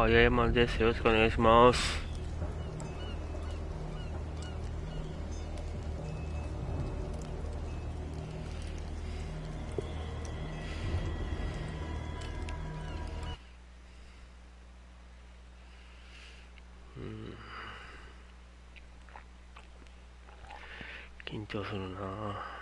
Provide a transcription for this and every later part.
あ、八重山です。よろしくお願いします。緊張するな。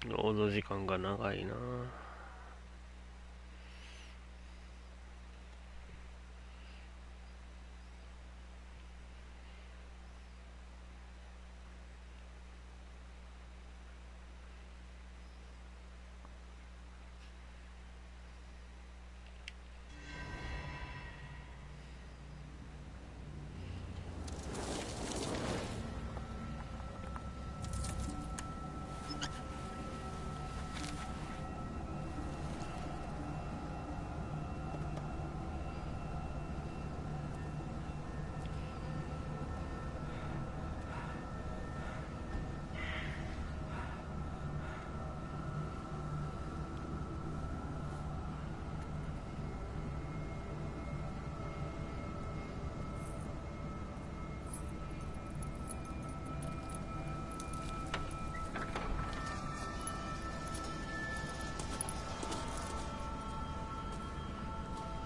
労働時間が長いな。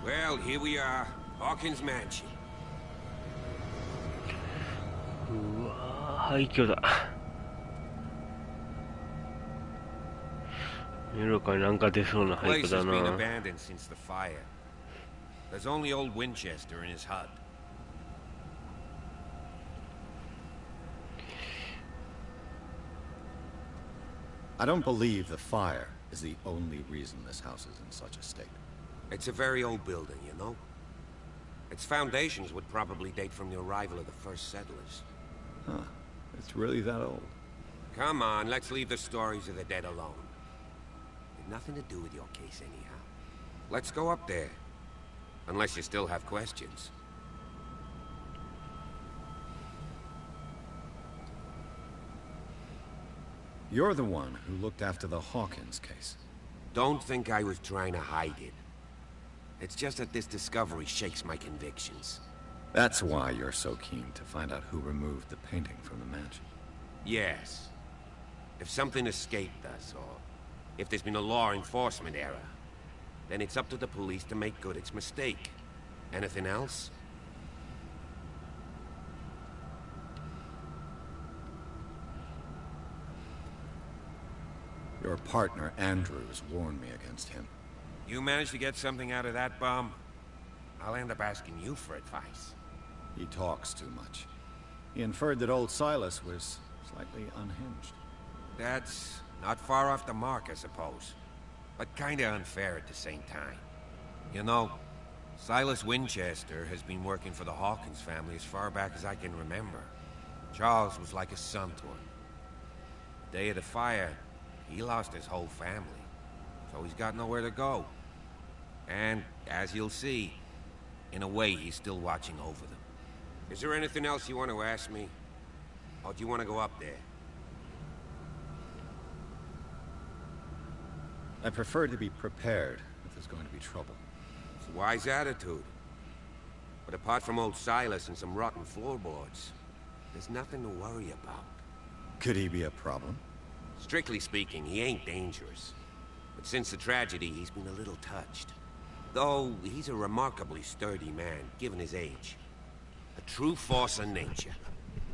Well, here we are, Hawkins Mansion. うわー、廃墟だ。見るかになんか出そうな廃 The 墟 place だ has been な。 abandoned since the fire. There's only old Winchester in his hut. I don't believe the fire is the only reason this house is in such a state. It's a very old building, you know? Its foundations would probably date from the arrival of the first settlers. Huh. It's really that old. Come on, let's leave the stories of the dead alone. They've nothing to do with your case anyhow. Let's go up there. Unless you still have questions. You're the one who looked after the Hawkins case. Don't think I was trying to hide it. It's just that this discovery shakes my convictions. That's why you're so keen to find out who removed the painting from the mansion. Yes. If something escaped us, or if there's been a law enforcement error, then it's up to the police to make good its mistake. Anything else? Your partner, Andrews, warned me against him. You managed to get something out of that bum? I'll end up asking you for advice. He talks too much. He inferred that old Silas was slightly unhinged. That's not far off the mark, I suppose. But kinda unfair at the same time. You know, Silas Winchester has been working for the Hawkins family as far back as I can remember. Charles was like a son to him. The day of the fire, he lost his whole family. So he's got nowhere to go. And, as you'll see, in a way he's still watching over them. Is there anything else you want to ask me? Or do you want to go up there? I prefer to be prepared if there's going to be trouble. It's a wise attitude. But apart from old Silas and some rotten floorboards, there's nothing to worry about. Could he be a problem? Strictly speaking, he ain't dangerous. But since the tragedy, he's been a little touched. Though he's a remarkably sturdy man, given his age. A true force of nature.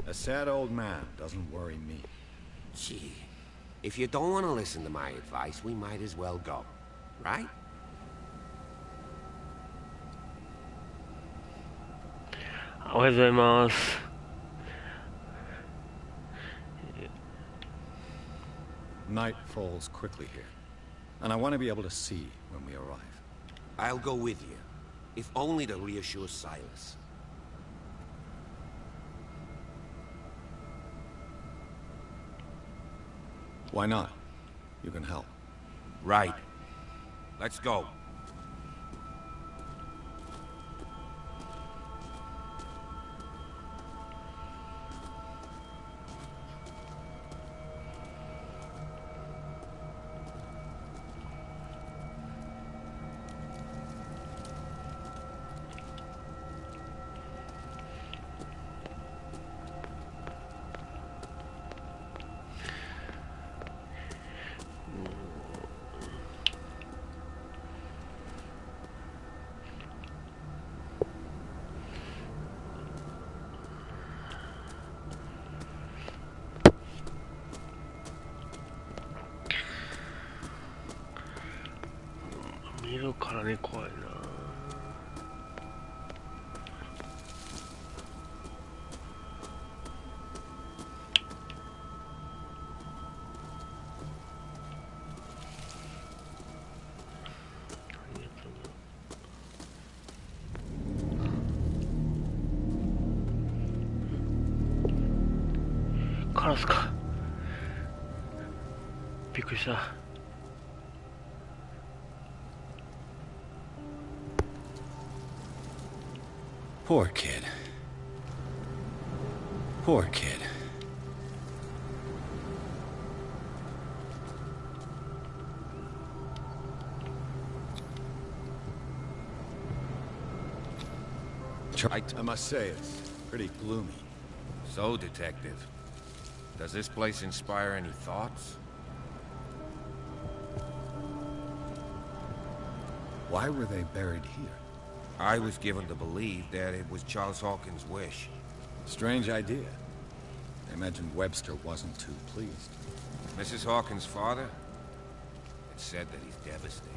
A sad old man doesn't worry me. Gee, if you don't want to listen to my advice, we might as well go. Right? おはようございます。Night falls quickly here, and I want to be able to see when we arrive. I'll go with you, if only to reassure Silas. Why not? You can help. Right. Let's go.見るからね、怖いな。カラスか。びっくりした。Poor kid. Poor kid. I must say, it's pretty gloomy. So, Detective, does this place inspire any thoughts? Why were they buried here? I was given to believe that it was Charles Hawkins' wish. Strange idea. I imagine Webster wasn't too pleased. Mrs. Hawkins' father? It's said that he's devastated.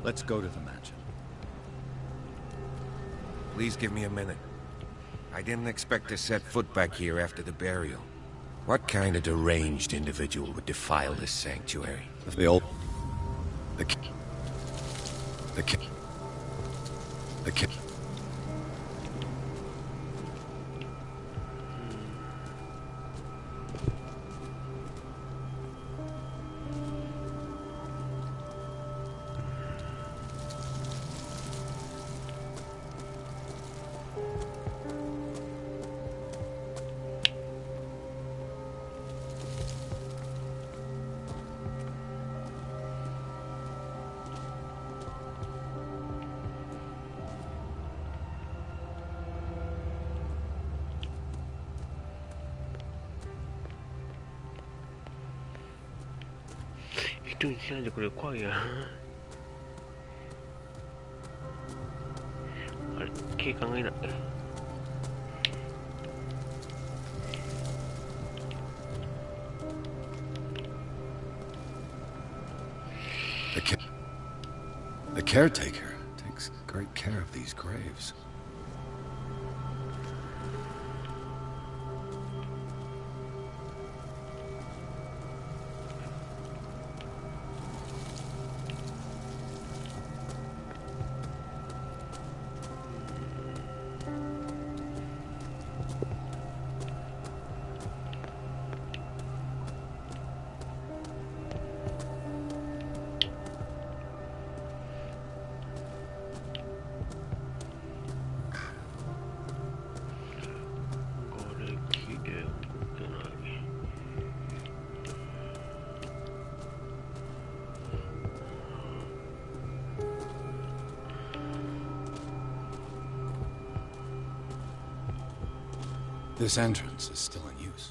Let's go to the mansion. Please give me a minute. I didn't expect to set foot back here after the burial. What kind of deranged individual would defile this sanctuary? The old... The一人にしないでくれ、怖いやん。あれ、警官がいない。The caretaker takes great care of these graves. This entrance is still in use.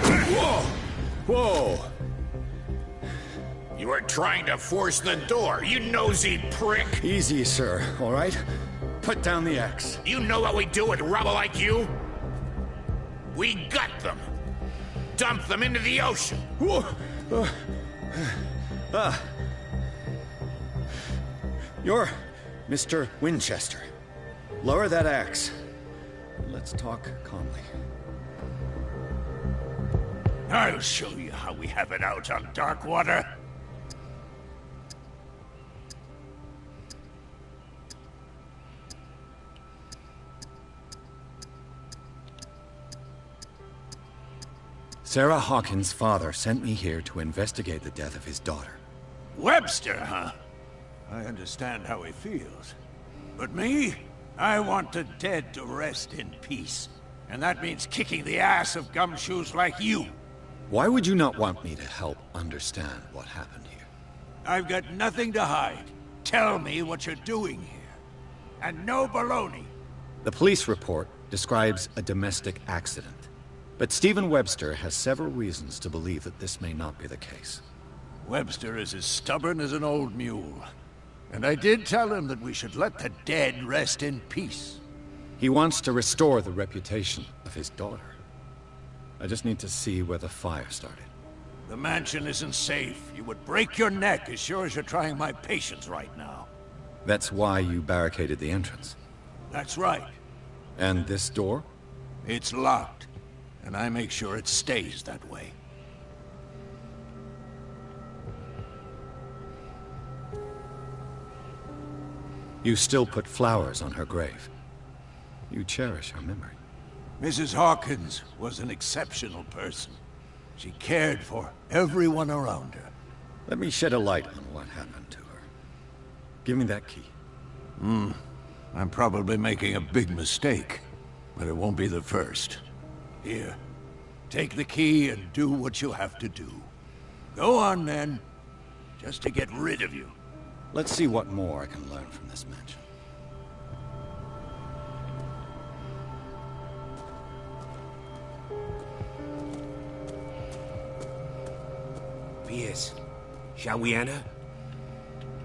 Whoa! Whoa! You were trying to force the door, you nosy prick! Easy, sir, all right? Put down the axe. You know what we do with rubble like you? We gut them! Dump them into the ocean! Whoa! Mr. Winchester, lower that axe. Let's talk calmly. I'll show you how we have it out on Darkwater. Sarah Hawkins' father sent me here to investigate the death of his daughter. Webster, huh? I understand how he feels. But me? I want the dead to rest in peace. And that means kicking the ass of gumshoes like you. Why would you not want me to help understand what happened here? I've got nothing to hide. Tell me what you're doing here. And no baloney. The police report describes a domestic accident. But Stephen Webster has several reasons to believe that this may not be the case. Webster is as stubborn as an old mule. And I did tell him that we should let the dead rest in peace. He wants to restore the reputation of his daughter. I just need to see where the fire started. The mansion isn't safe. You would break your neck as sure as you're trying my patience right now. That's why you barricaded the entrance. That's right. And this door? It's locked. And I make sure it stays that way. You still put flowers on her grave. You cherish her memory. Mrs. Hawkins was an exceptional person. She cared for everyone around her. Let me shed a light on what happened to her. Give me that key. I'm probably making a big mistake, but it won't be the first. Here, take the key and do what you have to do. Go on, then, just to get rid of you. Let's see what more I can learn from this mansion. Pierce, shall we enter?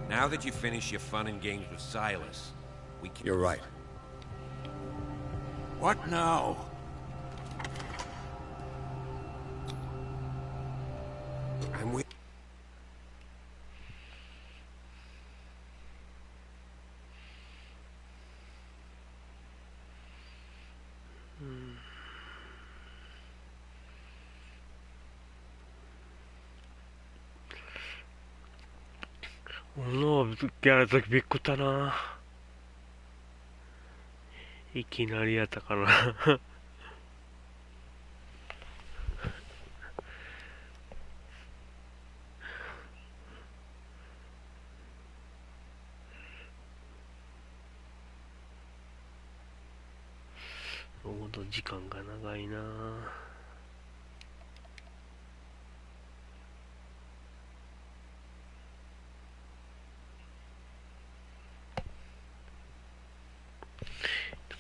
Now that you've finished your fun and games with Silas, we can... You're right. What now? I'm with...やるときびっくったな。いきなりやったから。ほんと時間が長いな。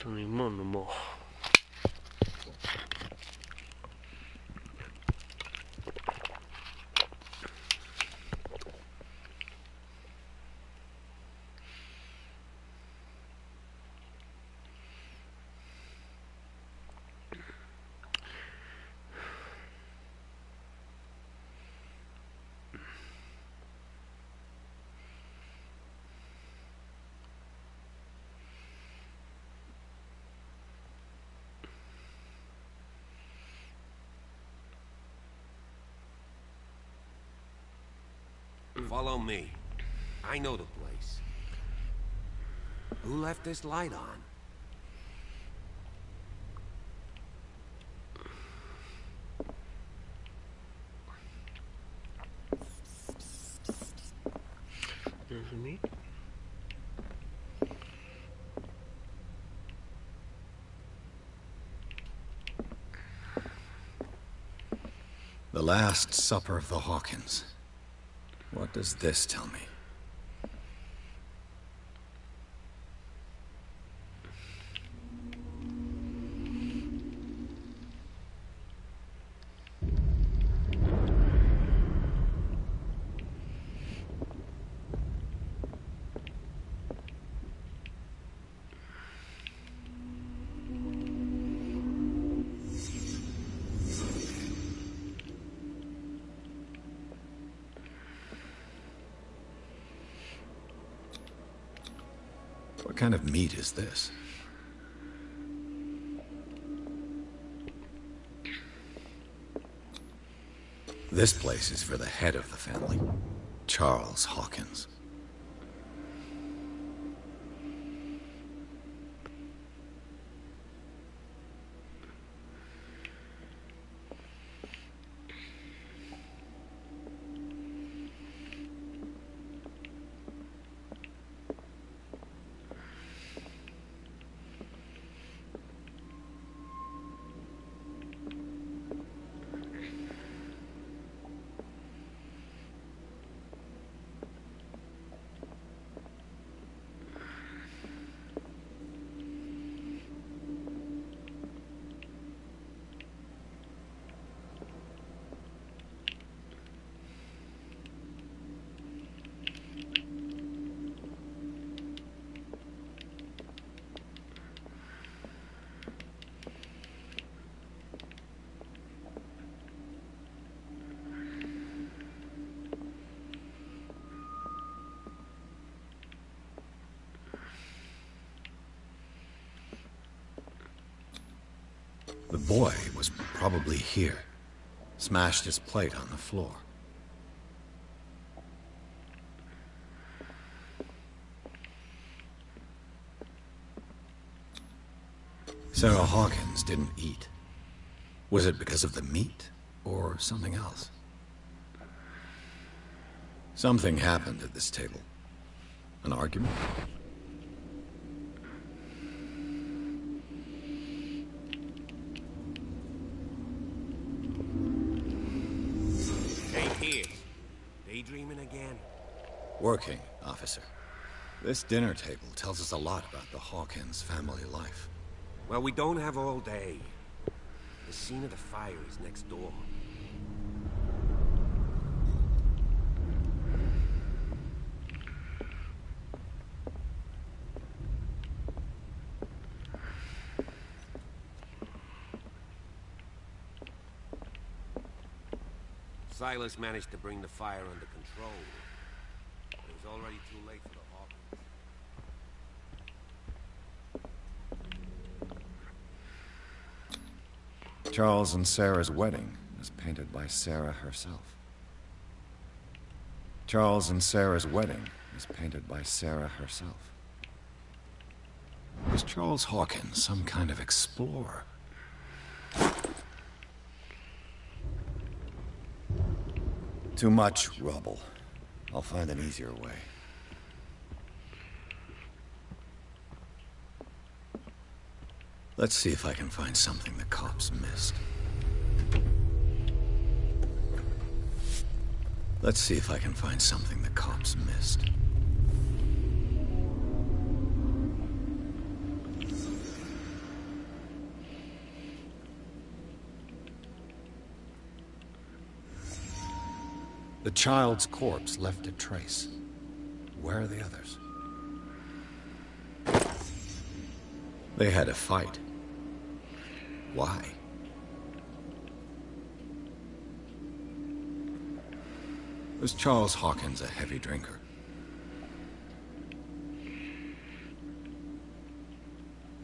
今のもFollow me. I know the place. Who left this light on? Is it me? The Last Supper of the Hawkins. What does this tell me? kind of meat is this? This place is for the head of the family, Charles Hawkins. The boy was probably here. Smashed his plate on the floor. Sarah Hawkins didn't eat. Was it because of the meat, or something else? Something happened at this table. An argument? Daydreaming again? Working, officer. This dinner table tells us a lot about the Hawkins family life. Well, we don't have all day. The scene of the fire is next door. Silas managed to bring the fire under control. But it was already too late for the Hawkins. Charles and Sarah's wedding was painted by Sarah herself. Charles and Sarah's wedding was painted by Sarah herself. Was Charles Hawkins some kind of explorer? Too much rubble. I'll find an easier way. Let's see if I can find something the cops missed. Let's see if I can find something the cops missed. The child's corpse left a trace. Where are the others? They had a fight. Why? Was Charles Hawkins a heavy drinker?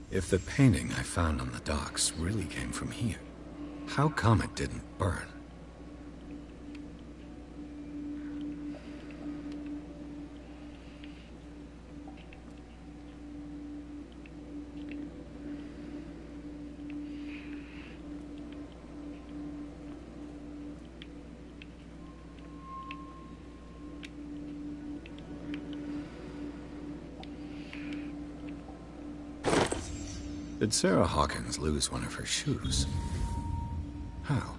If the painting I found on the docks really came from here, how come it didn't burn? Did Sarah Hawkins lose one of her shoes? How?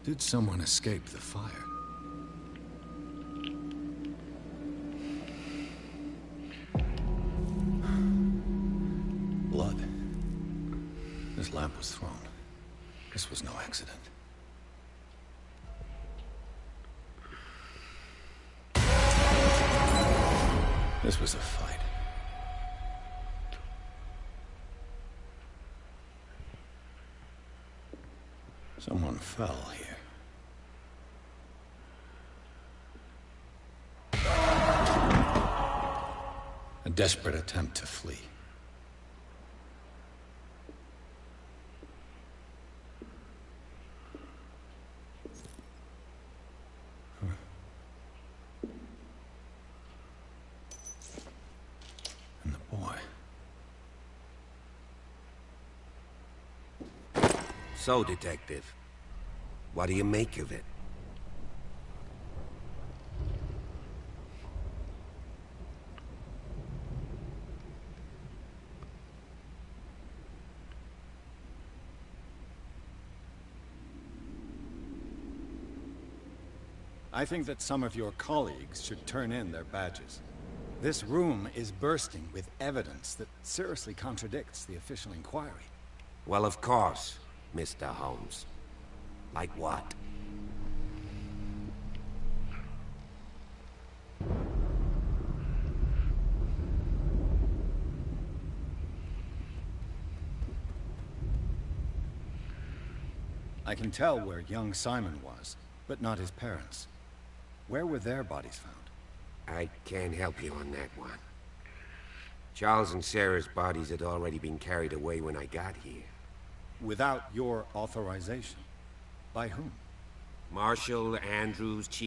Did someone escape the fire? Blood. This lamp was thrown. This was no accident. This was a fight. Someone fell here. A desperate attempt to flee. And the boy. So, Detective, what do you make of it? I think that some of your colleagues should turn in their badges. This room is bursting with evidence that seriously contradicts the official inquiry. Well, of course, Mr. Holmes. Like what? I can tell where young Simon was, but not his parents. Where were their bodies found? I can't help you on that one. Charles and Sarah's bodies had already been carried away when I got here. Without your authorization. By whom? Marshal Andrews, Chief